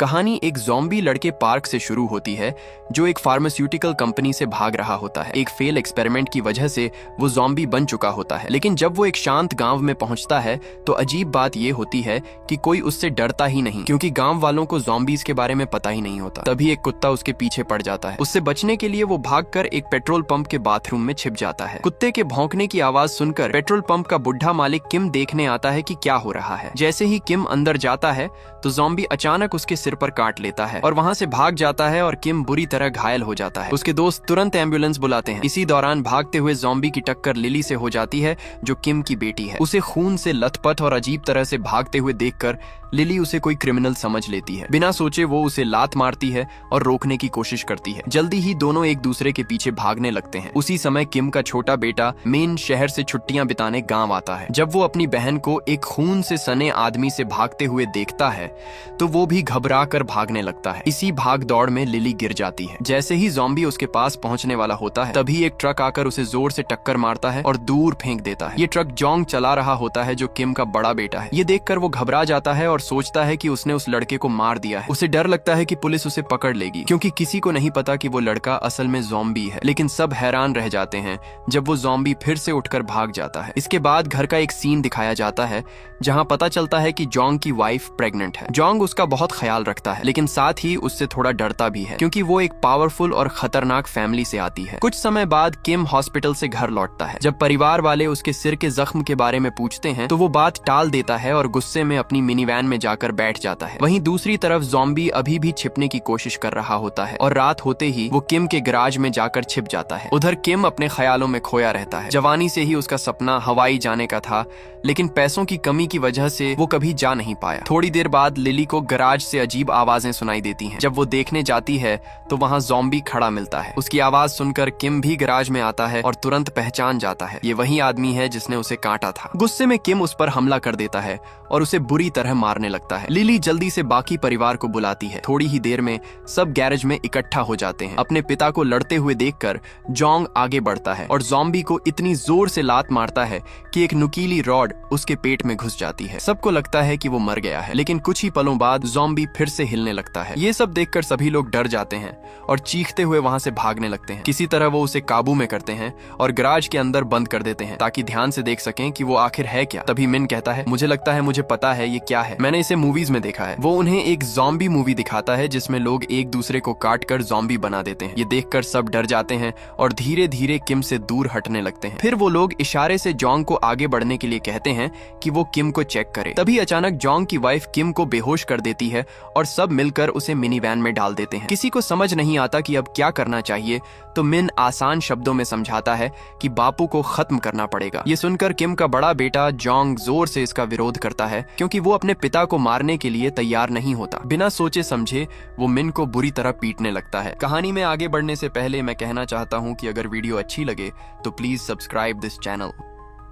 कहानी एक ज़ॉम्बी लड़के पार्क से शुरू होती है जो एक फार्मास्यूटिकल कंपनी से भाग रहा होता है। एक फेल एक्सपेरिमेंट की वजह से वो ज़ॉम्बी बन चुका होता है, लेकिन जब वो एक शांत गांव में पहुंचता है तो अजीब बात ये होती है कि कोई उससे डरता ही नहीं, क्योंकि गांव वालों को ज़ॉम्बीज के बारे में पता ही नहीं होता। तभी एक कुत्ता उसके पीछे पड़ जाता है। उससे बचने के लिए वो भागकर एक पेट्रोल पंप के बाथरूम में छिप जाता है। कुत्ते के भौंकने की आवाज सुनकर पेट्रोल पंप का बुढ़ा मालिक किम देखने आता है कि क्या हो रहा है। जैसे ही किम अंदर जाता है तो ज़ॉम्बी अचानक उसके सिर पर काट लेता है और वहां से भाग जाता है और किम बुरी तरह घायल हो जाता है। उसके दोस्त तुरंत एम्बुलेंस बुलाते हैं। इसी दौरान भागते हुए ज़ॉम्बी की टक्कर लिली से हो जाती है जो किम की बेटी है। उसे खून से लथपथ और अजीब तरह से भागते हुए देखकर लिली उसे कोई क्रिमिनल समझ लेती है। बिना सोचे वो उसे लात मारती है और रोकने की कोशिश करती है। जल्दी ही दोनों एक दूसरे के पीछे भागने लगते हैं। उसी समय किम का छोटा बेटा मेन शहर से छुट्टियां बिताने गांव आता है। जब वो अपनी बहन को एक खून से सने आदमी से भागते हुए देखता है तो वो भी घबरा कर भागने लगता है। इसी भाग दौड़ में लिली गिर जाती है। जैसे ही ज़ॉम्बी उसके पास पहुंचने वाला होता है तभी एक ट्रक आकर उसे जोर से टक्कर मारता है और दूर फेंक देता है। ये ट्रक जोंग चला रहा होता है जो किम का बड़ा बेटा है। ये देखकर वो घबरा जाता है और सोचता है कि उसने उस लड़के को मार दिया है। उसे डर लगता है कि पुलिस उसे पकड़ लेगी, क्योंकि किसी को नहीं पता कि वो लड़का असल में ज़ॉम्बी है। लेकिन सब हैरान रह जाते हैं जब वो ज़ॉम्बी फिर से उठकर भाग जाता है। इसके बाद घर का एक सीन दिखाया जाता है जहां पता चलता है कि जोंग की वाइफ प्रेग्नेंट है। जोंग उसका बहुत ख्याल रखता है, लेकिन साथ ही उससे थोड़ा डरता भी है, क्योंकि वो एक पावरफुल और खतरनाक फैमिली से आती है। कुछ समय बाद किम हॉस्पिटल से घर लौटता है। जब परिवार वाले उसके सिर के जख्म के बारे में पूछते हैं तो वो बात टाल देता है और गुस्से में अपनी मिनी वैन में जाकर बैठ जाता है। वहीं दूसरी तरफ ज़ॉम्बी अभी भी छिपने की कोशिश कर रहा होता है और रात होते ही वो किम के गैराज में जाकर छिप जाता है। उधर किम अपने ख्यालों में खोया रहता है। जवानी से ही उसका सपना हवाई जाने का था, लेकिन पैसों की कमी की वजह से वो कभी जा नहीं पाया। थोड़ी देर बाद लिली को गैराज से अजीब आवाजें सुनाई देती हैं। जब वो देखने जाती है तो वहाँ ज़ॉम्बी खड़ा मिलता है। उसकी आवाज सुनकर किम भी गैराज में आता है और तुरंत पहचान जाता है ये वही आदमी है जिसने उसे काटा था। गुस्से में किम उस पर हमला कर देता है और उसे बुरी तरह मारने लगता है। लिली जल्दी से बाकी परिवार को बुलाती है। थोड़ी ही देर में सब गैरेज में इकट्ठा हो जाते हैं। अपने पिता को लड़ते हुए देखकर जोंग आगे बढ़ता है और ज़ॉम्बी को इतनी जोर से लात मारता है कि एक नुकीली रॉड उसके पेट में घुस जाती है। सबको लगता है कि वो मर गया है, लेकिन कुछ ही पलों बाद ज़ॉम्बी फिर से हिलने लगता है। ये सब देखकर सभी लोग डर जाते हैं और चीखते हुए वहां से भागने लगते हैं। किसी तरह वो उसे काबू में करते हैं और गैराज के अंदर बंद कर देते हैं ताकि ध्यान से देख सकें कि वो आखिर है क्या। तभी मिन कहता है, मुझे लगता है मुझे पता है ये क्या है, मैंने इसे मूवीज में देखा है। वो उन्हें एक ज़ॉम्बी मूवी दिखाता है जिसमें लोग एक दूसरे को काट कर ज़ॉम्बी बना देते हैं। ये देखकर सब डर जाते हैं और धीरे धीरे किम से दूर हटने लगते हैं। फिर वो लोग इशारे से जोंग को आगे बढ़ने के लिए कहते हैं कि वो किम को चेक करे। तभी अचानक जोंग की वाइफ किम को बेहोश कर देती है और सब मिलकर उसे मिनी वैन में डाल देते हैं। किसी को समझ नहीं आता कि अब क्या करना चाहिए, तो मिन आसान शब्दों में समझाता है कि बापू को खत्म करना पड़ेगा। ये सुनकर किम का बड़ा बेटा जोंग जोर से इसका विरोध करता है, क्योंकि वो अपने पिता को मारने के लिए तैयार नहीं होता। बिना सोचे समझे वो मिन को बुरी तरह पीटने लगता है। कहानी में आगे बढ़ने से पहले मैं कहना चाहता हूँ कि अगर वीडियो अच्छी लगे तो प्लीज सब्सक्राइब दिस चैनल।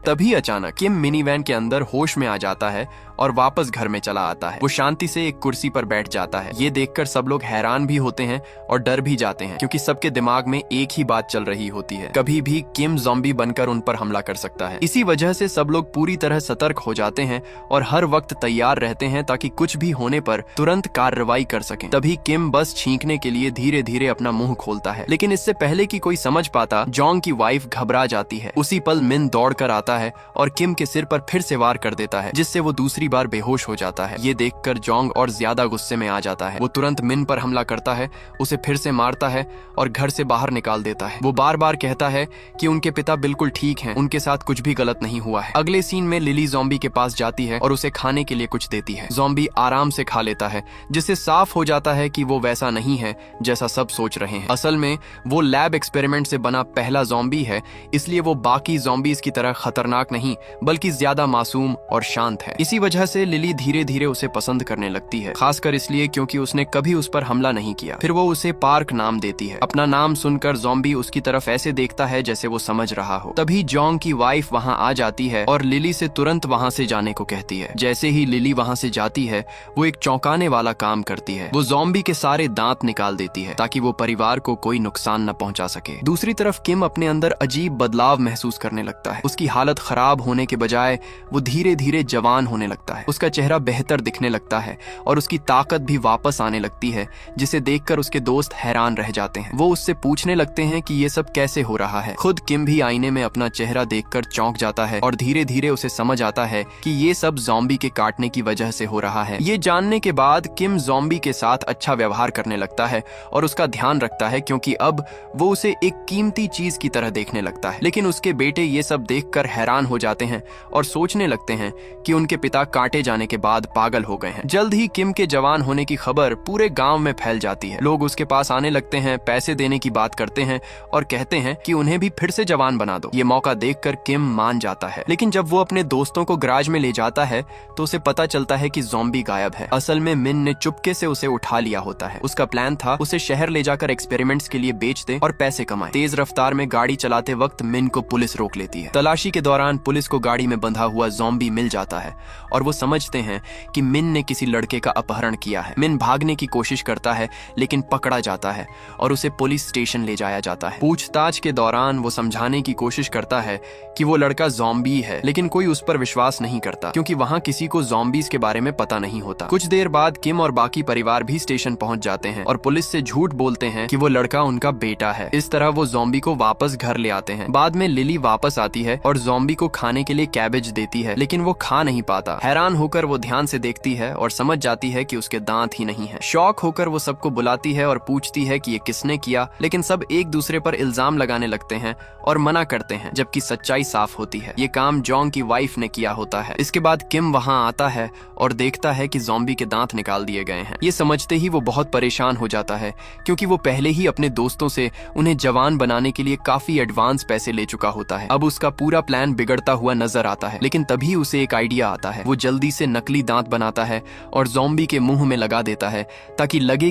तभी अचानक किम मिनी वैन के अंदर होश में आ जाता है और वापस घर में चला आता है। वो शांति से एक कुर्सी पर बैठ जाता है। ये देखकर सब लोग हैरान भी होते हैं और डर भी जाते हैं, क्योंकि सबके दिमाग में एक ही बात चल रही होती है, कभी भी किम ज़ॉम्बी बनकर उन पर हमला कर सकता है। इसी वजह से सब लोग पूरी तरह सतर्क हो जाते हैं और हर वक्त तैयार रहते हैं ताकि कुछ भी होने पर तुरंत कार्रवाई कर सकें। तभी किम बस छींकने के लिए धीरे धीरे अपना मुंह खोलता है, लेकिन इससे पहले कि कोई समझ पाता जोंग की वाइफ घबरा जाती है। उसी पल मिन दौड़ कर आता है और किम के सिर पर फिर से वार कर देता है, जिससे वो दूसरी बार बेहोश हो जाता है। ये देखकर जोंग और ज्यादा गुस्से में आ जाता है। वो तुरंत मिन पर हमला करता है, उसे फिर से मारता है और घर से बाहर निकाल देता है। वो बार बार कहता है कि उनके पिता बिल्कुल ठीक हैं, उनके साथ कुछ भी गलत नहीं हुआ है। अगले सीन में लिली ज़ॉम्बी के पास जाती है और उसे खाने के लिए कुछ देती है। ज़ॉम्बी आराम से खा लेता है, जिससे साफ हो जाता है कि वो वैसा नहीं है जैसा सब सोच रहे हैं। असल में वो लैब एक्सपेरिमेंट से बना पहला ज़ॉम्बी है, इसलिए वो बाकी ज़ॉम्बीज की तरह खतरनाक नहीं बल्कि ज्यादा मासूम और शांत है। इसी वजह से लिली धीरे धीरे उसे पसंद करने लगती है, खासकर इसलिए क्योंकि उसने कभी उस पर हमला नहीं किया। फिर वो उसे पार्क नाम देती है। अपना नाम सुनकर ज़ॉम्बी उसकी तरफ ऐसे देखता है जैसे वो समझ रहा हो। तभी जोंग की वाइफ वहाँ आ जाती है और लिली से तुरंत वहाँ से जाने को कहती है। जैसे ही लिली वहाँ से जाती है वो एक चौंकाने वाला काम करती है। वो ज़ॉम्बी के सारे दांत निकाल देती है ताकि वो परिवार को कोई नुकसान न पहुंचा सके। दूसरी तरफ किम अपने अंदर अजीब बदलाव महसूस करने लगता है। उसकी हालत खराब होने के बजाय वो धीरे धीरे जवान होने लगता है। लगता है। उसका चेहरा बेहतर दिखने लगता है और उसकी ताकत भी वापस आने लगती है, जिसे देखकर उसके दोस्त हैरान रह जाते हैं। वो उससे पूछने लगते हैं कि ये सब कैसे हो रहा है। खुद किम भी आईने में अपना चेहरा देखकर चौंक जाता है और धीरे धीरे उसे समझ आता है कि ये सब ज़ॉम्बी के काटने की वजह से हो रहा है। ये जानने के बाद किम ज़ॉम्बी के साथ अच्छा व्यवहार करने लगता है और उसका ध्यान रखता है, क्योंकि अब वो उसे एक कीमती चीज की तरह देखने लगता है। लेकिन उसके बेटे ये सब देखकर हैरान हो जाते हैं और सोचने लगते हैं कि उनके पिता काटे जाने के बाद पागल हो गए हैं। जल्द ही किम के जवान होने की खबर पूरे गांव में फैल जाती है। लोग उसके पास आने लगते हैं, पैसे देने की बात करते हैं और कहते हैं कि उन्हें भी फिर से जवान बना दो। ये मौका देखकर किम मान जाता है। लेकिन जब वो अपने दोस्तों को गैराज में ले जाता है तो उसे पता चलता है कि ज़ॉम्बी गायब है। असल में मिन ने चुपके से उसे उठा लिया होता है। उसका प्लान था उसे शहर ले जाकर एक्सपेरिमेंट्स के लिए बेच दे और पैसे कमाए। तेज रफ्तार में गाड़ी चलाते वक्त मिन को पुलिस रोक लेती है। तलाशी के दौरान पुलिस को गाड़ी में बंधा हुआ ज़ॉम्बी मिल जाता है और वो समझते हैं कि मिन ने किसी लड़के का अपहरण किया है। मिन भागने की कोशिश करता है लेकिन पकड़ा जाता है और उसे पुलिस स्टेशन ले जाया जाता है। पूछताछ के दौरान वो समझाने की कोशिश करता है कि वो लड़का ज़ॉम्बी है, लेकिन कोई उस पर विश्वास नहीं करता क्योंकि वहाँ किसी को ज़ॉम्बीज के बारे में पता नहीं होता। कुछ देर बाद किम और बाकी परिवार भी स्टेशन पहुंच जाते हैं और पुलिस से झूठ बोलते हैं कि वो लड़का उनका बेटा है। इस तरह वो ज़ॉम्बी को वापस घर ले आते हैं। बाद में लिली वापस आती है और ज़ॉम्बी को खाने के लिए कैबेज देती है, लेकिन वो खा नहीं पाता। हैरान होकर वो ध्यान से देखती है और समझ जाती है कि उसके दांत ही नहीं है। शौक होकर वो सबको बुलाती है और पूछती है कि ये किसने किया, लेकिन सब एक दूसरे पर इल्जाम लगाने लगते हैं और मना करते हैं, जबकि सच्चाई साफ होती है। ये काम जॉन्ग की वाइफ ने किया होता है। इसके बाद किम वहाँ आता है और देखता है कि ज़ॉम्बी के दांत निकाल दिए गए हैं। ये समझते ही वो बहुत परेशान हो जाता है क्योंकि वो पहले ही अपने दोस्तों से उन्हें जवान बनाने के लिए काफी एडवांस पैसे ले चुका होता है। अब उसका पूरा प्लान बिगड़ता हुआ नजर आता है, लेकिन तभी उसे एक आइडिया आता है। वो जल्दी से नकली दांत बनाता है और ज़ॉम्बी के मुंह में लगा देता है ताकि लगे